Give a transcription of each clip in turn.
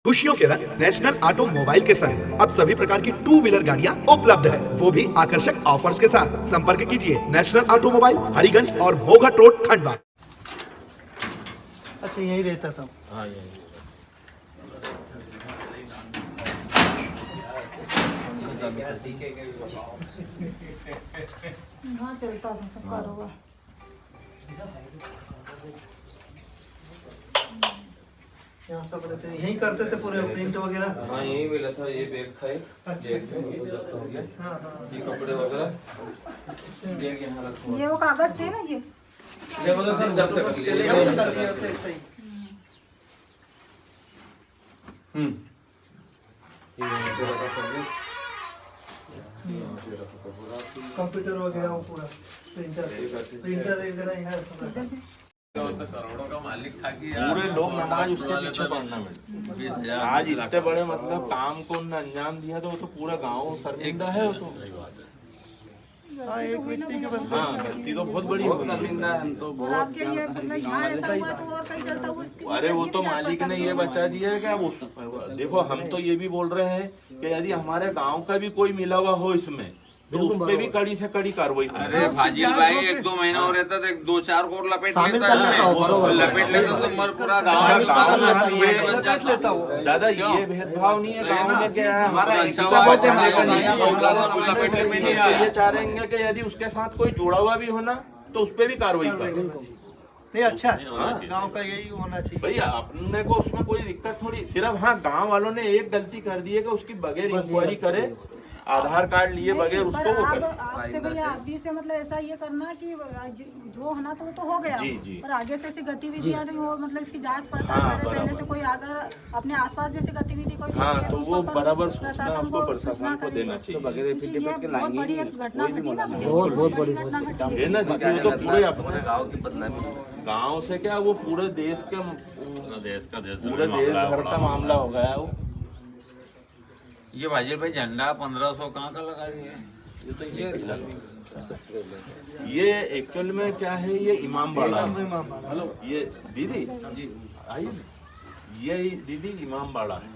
खुशियों के रंग नेशनल ऑटोमोबाइल के संग अब सभी प्रकार की टू व्हीलर गाड़ियां उपलब्ध है, वो भी आकर्षक ऑफर्स के साथ। संपर्क कीजिए नेशनल ऑटोमोबाइल, हरिगंज और मोघट रोड, खंडवा। अच्छा, यही रहता था। हाँ यही हाँ चलता था सब कारोबार। यहाँ सब रहते थे, यही करते थे पूरे प्रिंट वगैरह। हाँ यही मिला था। ये बैग था एक, अच्छा। बैग में तो जब्त हो गया। हाँ हाँ। ये कपड़े वगैरह बैग यहाँ रखा ये वो कागज थे ना ये मतलब सब जब्त कर लिए। चले हम कर दिए थे सही। ये यहाँ पे रखा था बैग। यहाँ पे रखा था पूरा। कंप्यूटर वगैरह वो पूरा प्रिंटर वगैरह यहाँ सब रहता था। करोड़ों का मालिक था कि पूरे लोग नमाज उसके पीछे पढ़ना में। आज इतने बड़े मतलब काम को उन्होंने अंजाम दिया तो वो तो पूरा गांव शर्मिंदा है वो तो। हाँ, एक व्यक्ति के बंदे। हाँ, गलती तो बहुत बड़ी हुई। और आपके ये मतलब यहाँ ऐसा हुआ तो और कहीं चलता हुआ। अरे वो तो मालिक ने ये बचा दिया है क्या? वो देखो, हम तो ये भी बोल रहे हैं कि यदि हमारे गांव का भी कोई मिला हुआ हो इसमें तो उस पे भी कड़ी से कड़ी कार्रवाई। अरे फाजिल भाई 1-2 महीना हो रहता तो 2-4 करोड़ लपेट लेता तो मर पूरा गाँव दादा ये भेदभाव नहीं है गाँव में, क्या है हमारा अच्छा लपेटने में नहीं ये आया। चाह रहे हैं कि यदि उसके साथ कोई जुड़ा हुआ भी हो ना तो उस पे भी कार्रवाई करें। नहीं, अच्छा है, गांव का यही होना चाहिए। भैया अपने को उसमें कोई दिक्कत थोड़ी, सिर्फ हाँ गांव वालों ने एक गलती कर दी है कि उसकी बगैर इंक्वायरी करे, आधार कार्ड लिए बगैर उसको वो करे। आपसे भैया आप भी से मतलब ऐसा ये करना कि जो है ना तो वो तो हो गया। जी, जी। पर आगे से ऐसी गतिविधियां नहीं हो, मतलब इसकी जांच पड़ताल हाँ, करे। पहले बराबर। से कोई अगर अपने आसपास भी ऐसी गतिविधि कोई हाँ, दिखती है तो उसको वो अपन बराबर सूचना प्रशासन उसको प्रशासन को करे। देना चाहिए। क्योंकि ये बहुत बड़ी एक घटना घटी ना, बहुत बड़ी घटना घटी है ना दीदी, वो तो पूरे अपने गाँव की बदनामी। गाँव से क्या वो पूरे देश के पूरे देश भर का मामला हो गया वो। ये फाजिल भाई झंडा 1500 कहाँ का लगा दिया? ये एक्चुअल में क्या है, ये इमाम बाड़ा है। हेलो, ये दीदी आइए ना। ये दीदी इमाम बाड़ा है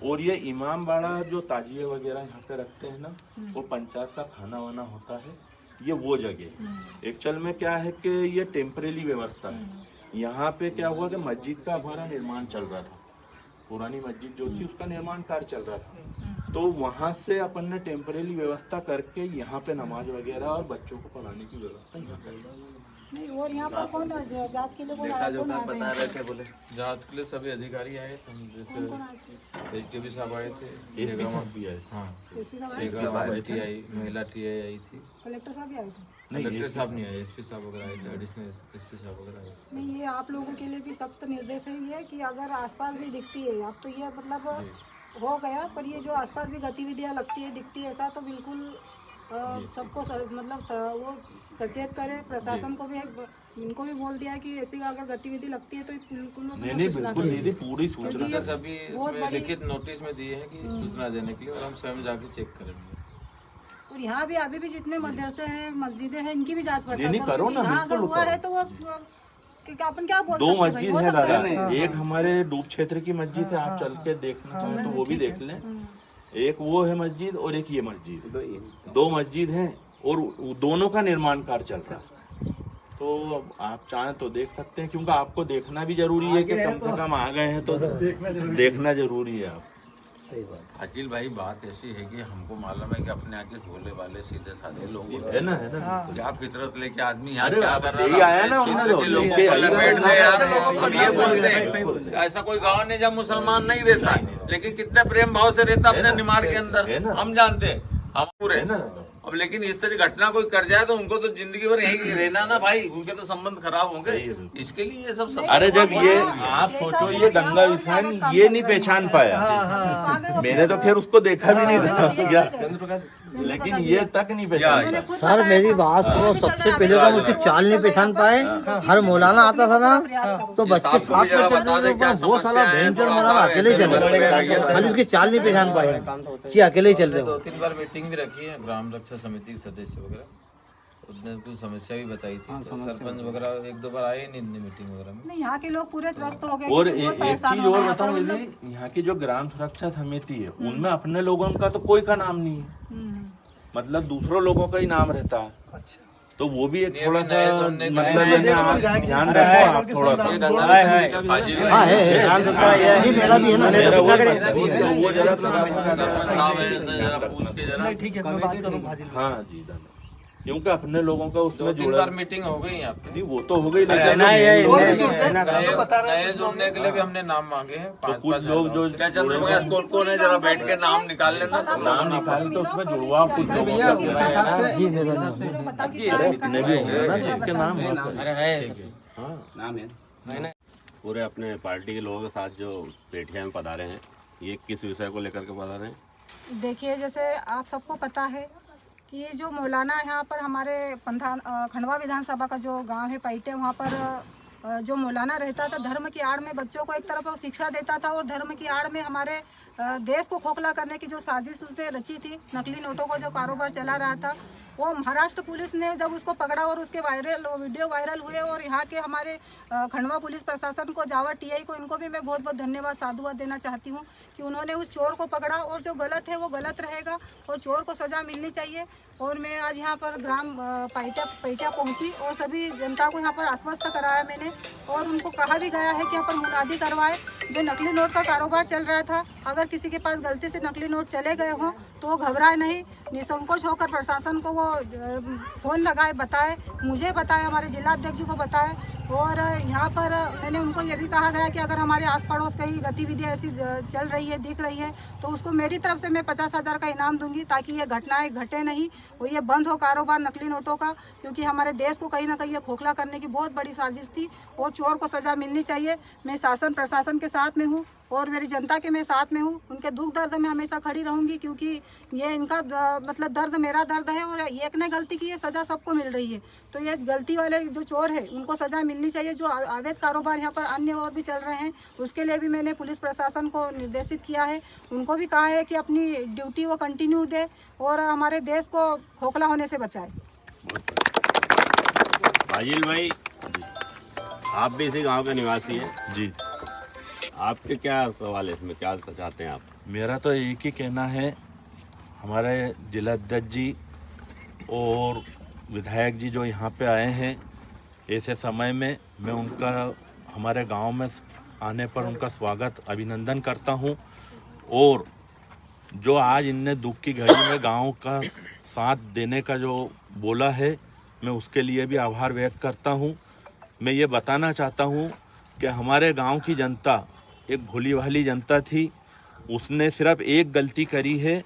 और ये इमाम बाड़ा जो ताजिए वगैरह यहाँ पे रखते हैं ना, वो पंचायत का खाना वाना होता है, ये वो जगह। एक्चुअल में क्या है कि ये टेम्परेरी व्यवस्था है। यहाँ पे क्या हुआ कि मस्जिद का हमारा निर्माण चल रहा था, पुरानी मस्जिद जो थी उसका निर्माण कार्य चल रहा था, तो वहाँ से अपन ने टेम्परेरी व्यवस्था करके यहाँ पे नमाज वगैरह और बच्चों को पढ़ाने की व्यवस्था यहाँ कर। नहीं। और यहाँ पर कौन जांच के लिए कौन आया? कौन आ गए? जांच के लिए सभी अधिकारी आए थे, जैसे एसडीपी साहब आए थे, एसपी साहब भी आए। हाँ एसपी साहब आए? शेखर टी आई महिला टीआई आई थी। कलेक्टर साहब भी आए थे? कलेक्टर साहब नहीं आए, एसपी साहब वगैरह आए थे, एडिशनल एसपी साहब वगैरह आए थे। नहीं, ये आप लोगों के लिए भी सख्त निर्देश है ये कि अगर आसपास भी दिखती है, अब तो ये मतलब हो गया, पर ये जो आसपास भी गतिविधियां लगती है दिखती है ऐसा तो बिल्कुल सबको मतलब वो सचेत करे। प्रशासन को भी इनको भी बोल दिया है कि ऐसी अगर गतिविधि लगती है तो बिल्कुल नहीं बिल्कुल दीदी, पूरी सूचना क्योंकि ये सभी बहुत इसमें बड़ी- लिखित नोटिस में दिए हैं कि सूचना देने के लिए, और हम स्वयं जाके चेक करेंगे। और यहाँ भी अभी भी जितने मदरसे हैं, मस्जिदें हैं, इनकी भी जांच पड़ताल नहीं, करो ना, यहाँ अगर बिल्कुल हुआ करो। है तो वो अपन क्या बोल दो सकते हैं? मस्जिद हो है सकता दादा, एक हमारे डूब क्षेत्र की मस्जिद है, आप चल के देखना चाहें तो वो भी देख लें। एक वो है मस्जिद और एक ये मस्जिद, दो मस्जिद हैं और दोनों का निर्माण कार्य चल रहा है। तो अब आप चाहें तो देख सकते हैं, क्योंकि आपको देखना भी जरूरी है कि कम से कम आ गए हैं तो देखना जरूरी है। आप सही बात फाजिल भाई बात ऐसी है कि हमको मालूम है कि अपने आगे झोले वाले सीधे साधे लोग होते है ना, है ना। हैं। क्या फितरत लेके आदमी यहाँ अरे क्या अब कर रहा यही आया ना, क्षेत्र उन्होंने के लोगों लेके को आई लपेट ना। दे यार। हम ये बोलते हैं ऐसा कोई गाँव नहीं जहाँ मुसलमान नहीं रहता, लेकिन कितने प्रेम भाव से रहता अपने निमाड़ के अंदर, है ना। हम जानते हैं, हम पूरे। है ना। अब लेकिन इस तरह घटना कोई कर जाए तो उनको तो जिंदगी भर यहीं रहना ना भाई, उनके तो संबंध खराब होंगे। सही है, बिल्कुल। इसके लिए ये सब अरे जब ये आप सोचो, ये गंगा विसान ये नहीं पहचान पाया, मैंने तो फिर उसको देखा भी नहीं था, लेकिन ये तक नहीं पहचान पाया। सर मेरी बात सुनो, सबसे पहले तो हम उसकी चाल नहीं पहचान पाए। हर मौलाना आता था ना तो बच्चे साथ में चलते थे, वो साला भयंकर मौलाना अकेले चले, खाली उसकी चाल नहीं पहचान पाए कि अकेले ही चल रहे हो। 2-3 बार मीटिंग भी रखी है ग्राम रक्षा समिति के सदस्य वगैरह, उसने कुछ समस्या भी बताई थी, तो सरपंच वगैरह 1-2 बार आए नहीं मीटिंग वगैरह में। नहीं, यहाँ के लोग पूरे त्रस्त हो गए। और बहुत एक परेशान चीज हो और गए। बताऊं दीदी, यहाँ की जो ग्राम सुरक्षा समिति है उनमें अपने लोगों का तो कोई का नाम नहीं है, मतलब दूसरों लोगों का ही नाम रहता है। अच्छा, तो वो भी एक थोड़ा सा मतलब ध्यान रखो आप थोड़ा सा। ये मेरा भी है ना, मेरा वो जरा ठीक है, मैं बात करूँ भाजी। हाँ जी दादा, क्योंकि अपने लोगों का उसमें 2-3 बार मीटिंग हो गई यहाँ पे। नहीं वो तो हो गई, नए जुड़ने के लिए भी हमने नाम मांगे हैं, 5-5 लोग जो कौन है जरा बैठ के नाम निकाल लेना। नाम निकाल तो उसमें जुड़वा कुछ लोगों का जी मेरा जितने भी होंगे सबके नाम पूरे अपने पार्टी के लोगों के साथ जो पेटियां में पधारे हैं, ये किस विषय को लेकर के पधारे हैं? देखिए, जैसे आप सबको पता है कि ये जो मौलाना यहाँ पर हमारे खंडवा विधानसभा का जो गांव है पैटे, वहाँ पर जो मौलाना रहता था, धर्म की आड़ में बच्चों को एक तरफ वो शिक्षा देता था और धर्म की आड़ में हमारे देश को खोखला करने की जो साजिश उसने रची थी, नकली नोटों का जो कारोबार चला रहा था, वो महाराष्ट्र पुलिस ने जब उसको पकड़ा और उसके वीडियो वायरल हुए, और यहाँ के हमारे खंडवा पुलिस प्रशासन को, जावा टीआई को, इनको भी मैं बहुत बहुत धन्यवाद साधुवाद देना चाहती हूँ कि उन्होंने उस चोर को पकड़ा, और जो गलत है वो गलत रहेगा और चोर को सज़ा मिलनी चाहिए। और मैं आज यहाँ पर ग्राम पैठा पहुँची और सभी जनता को यहाँ पर आश्वस्त कराया मैंने, और उनको कहा भी गया है कि यहाँ पर मुनादी करवाए। जो नकली नोट का कारोबार चल रहा था, अगर किसी के पास गलती से नकली नोट चले गए हों तो वो घबराए नहीं, निसंकोच होकर प्रशासन को वो फ़ोन लगाए, बताए, मुझे बताए, हमारे जिलाध्यक्ष जी को बताए। और यहाँ पर मैंने उनको ये भी कहा गया कि अगर हमारे आस पड़ोस कहीं गतिविधियाँ ऐसी चल रही है, दिख रही है, तो उसको मेरी तरफ से मैं 50,000 का इनाम दूंगी, ताकि ये घटनाएं घटे नहीं, वो ये बंद हो कारोबार नकली नोटों का, क्योंकि हमारे देश को कहीं ना कहीं ये खोखला करने की बहुत बड़ी साजिश थी और चोर को सज़ा मिलनी चाहिए। मैं शासन प्रशासन के साथ में हूँ और मेरी जनता के मैं साथ में हूँ, उनके दुख दर्द में हमेशा खड़ी रहूँगी, क्योंकि ये इनका मतलब दर्द मेरा दर्द है, और एक ने गलती की है, सज़ा सबको मिल रही है। तो ये गलती वाले जो चोर है उनको सज़ा मिलनी चाहिए। जो अवैध कारोबार यहाँ पर अन्य और भी चल रहे हैं, उसके लिए भी मैंने पुलिस प्रशासन को निर्देशित किया है, उनको भी कहा है कि अपनी ड्यूटी वो कंटिन्यू दे और हमारे देश को खोखला होने से बचाए। आजिल भाई, आप भी इसी गांव के निवासी हैं जी। आपके क्या सवाल है इसमें, क्या चाहते हैं आप? मेरा तो एक ही कहना है, हमारे जिलाध्यक्ष जी और विधायक जी जो यहाँ पे आए हैं, ऐसे समय में मैं उनका हमारे गांव में आने पर उनका स्वागत, अभिनंदन करता हूँ। और जो आज इनने दुख की घड़ी में गांव का साथ देने का जो बोला है, मैं उसके लिए भी आभार व्यक्त करता हूँ। मैं ये बताना चाहता हूँ कि हमारे गांव की जनता एक भोली भाली जनता थी, उसने सिर्फ एक गलती करी है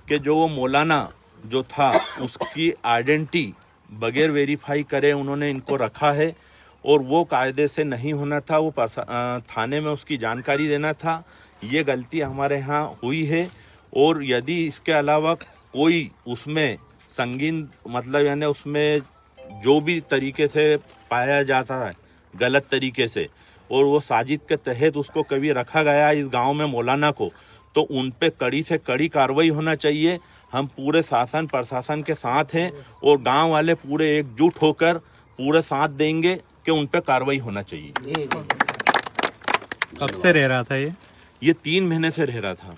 कि जो वो मौलाना जो था उसकी आइडेंटिटी बगैर वेरीफाई करे उन्होंने इनको रखा है, और वो कायदे से नहीं होना था, वो थाने में उसकी जानकारी देना था। ये गलती हमारे यहाँ हुई है, और यदि इसके अलावा कोई उसमें संगीन मतलब यानी उसमें जो भी तरीके से पाया जाता है गलत तरीके से, और वो साजिद के तहत उसको कभी रखा गया इस गांव में मौलाना को, तो उन पे कड़ी से कड़ी कार्रवाई होना चाहिए। हम पूरे शासन प्रशासन के साथ हैं और गांव वाले पूरे एकजुट होकर पूरे साथ देंगे कि उन पे कार्रवाई होना चाहिए। कब से रह रहा था ये? ये 3 महीने से रह रहा था।